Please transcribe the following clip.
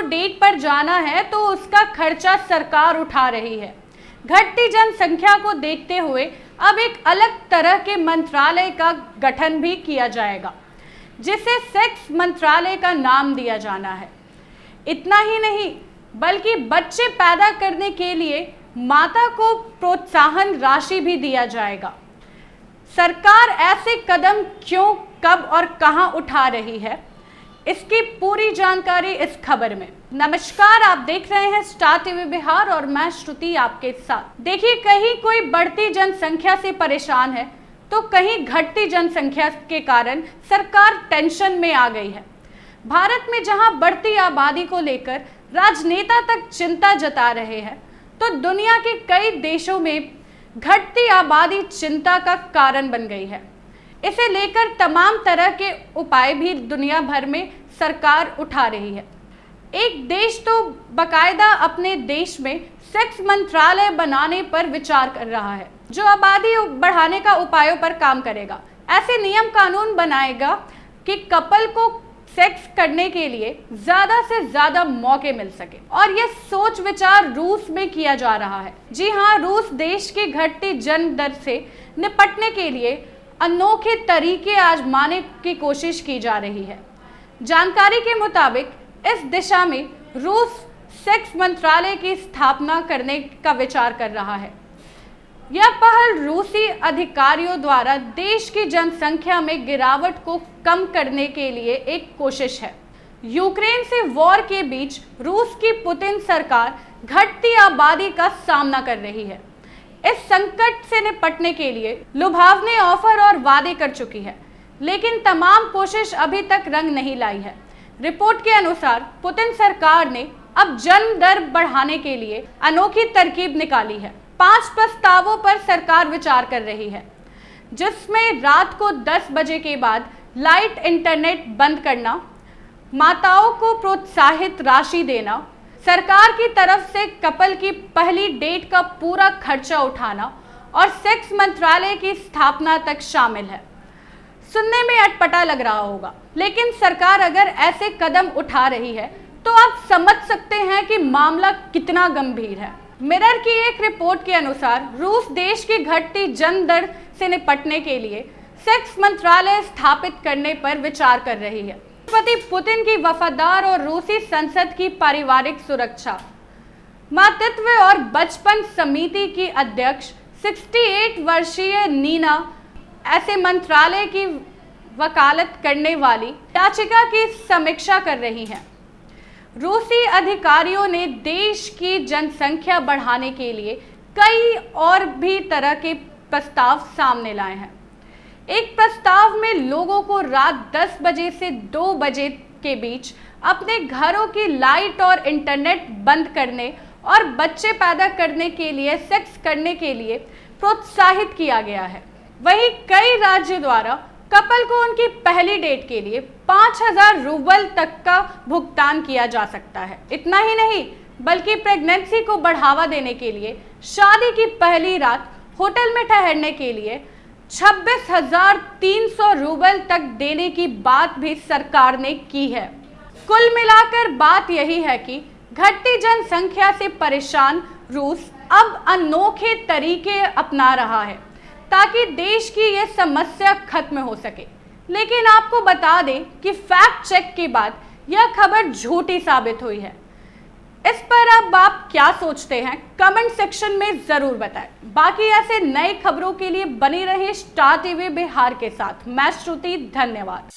Date पर जाना है तो उसका खर्चा सरकार उठा रही है। घटती जनसंख्या को देखते हुए अब एक अलग तरह के मंत्रालय का गठन भी किया जाएगा, जिसे सेक्स मंत्रालय का नाम दिया जाना है। इतना ही नहीं, बल्कि बच्चे पैदा करने के लिए माता को प्रोत्साहन राशि भी दिया जाएगा। सरकार ऐसे कदम क्यों, कब और कहां उठा रही है, इसकी पूरी जानकारी इस खबर में। नमस्कार, आप देख रहे हैं स्टार टीवी बिहार और मैं श्रुति आपके साथ। देखिए, कहीं कोई बढ़ती जनसंख्या से परेशान है तो कहीं घटती जनसंख्या के कारण सरकार टेंशन में आ गई है। भारत में जहां बढ़ती आबादी को लेकर राजनेता तक चिंता जता रहे हैं, तो दुनिया के कई देशों में घटती आबादी चिंता का कारण बन गई है। इसे लेकर तमाम तरह के उपाय भी दुनिया भर में सरकार उठा रही है। एक देश तो बाकायदा अपने देश में सेक्स मंत्रालय बनाने पर विचार कर रहा है, जो आबादी बढ़ाने का उपायों पर काम करेगा। ऐसे नियम कानून बनाएगा कि कपल को सेक्स करने के लिए ज्यादा से ज्यादा मौके मिल सके। और यह सोच विचार रूस में किया जा रहा है। जी हाँ, रूस देश की घटती जन्म दर से निपटने के लिए अनोखे तरीके आजमाने की कोशिश की जा रही है। जानकारी के मुताबिक इस दिशा में रूस सेक्स मंत्रालय की स्थापना करने का विचार कर रहा है। यह पहल रूसी अधिकारियों द्वारा देश की जनसंख्या में गिरावट को कम करने के लिए एक कोशिश है। यूक्रेन से वॉर के बीच रूस की पुतिन सरकार घटती आबादी का सामना कर रही है। इस संकट से निपटने के लिए लुभावने ऑफर और वादे कर चुकी है, लेकिन तमाम कोशिश अभी तक रंग नहीं लाई है। रिपोर्ट के अनुसार पुतिन सरकार ने अब जन्म दर बढ़ाने के लिए अनोखी तरकीब निकाली है। 5 प्रस्तावों पर सरकार विचार कर रही है, जिसमें रात को 10 बजे के बाद लाइट, इंटरनेट बंद करना, माताओं को प्रोत्साहित राशि देना, सरकार की तरफ से कपल की पहली डेट का पूरा खर्चा उठाना और सेक्स मंत्रालय की स्थापना तक शामिल है। सुनने में अटपटा लग रहा होगा, लेकिन सरकार अगर ऐसे कदम उठा रही है तो आप समझ सकते हैं कि मामला कितना गंभीर है। मिरर की एक रिपोर्ट के अनुसार रूस देश की घटती जन्म दर से निपटने के लिए सेक्स मंत्रालय स्थापित करने पर विचार कर रही है। राष्ट्रपति पुतिन की वफादार और रूसी संसद की पारिवारिक सुरक्षा, मातृत्व और बचपन समिति की अध्यक्ष 68 वर्षीय नीना ऐसे मंत्रालय की वकालत करने वाली याचिका की समीक्षा कर रही हैं। रूसी अधिकारियों ने देश की जनसंख्या बढ़ाने के लिए कई और भी तरह के प्रस्ताव सामने लाए हैं। एक प्रस्ताव में लोगों को रात 10 बजे से 2 बजे के बीच अपने घरों की लाइट और इंटरनेट बंद करने और बच्चे पैदा करने के लिए सेक्स करने के लिए प्रोत्साहित किया गया है। वहीं कई राज्यों द्वारा कपल को उनकी पहली डेट के लिए 5000 रूबल तक का भुगतान किया जा सकता है। इतना ही नहीं, बल्कि प्रेगनेंसी को बढ़ावा देने के लिए शादी की पहली रात होटल में ठहरने के लिए 26,300 रूबल तक देने की बात भी सरकार ने की है। कुल मिलाकर बात यही है कि घटती जनसंख्या से परेशान रूस अब अनोखे तरीके अपना रहा है ताकि देश की यह समस्या खत्म हो सके। लेकिन आपको बता दें कि फैक्ट चेक के बाद यह खबर झूठी साबित हुई है। इस पर अब आप क्या सोचते हैं, कमेंट सेक्शन में जरूर बताएं। बाकी ऐसे नई खबरों के लिए बनी रहिए स्टार टीवी बिहार के साथ। मैं श्रुति, धन्यवाद।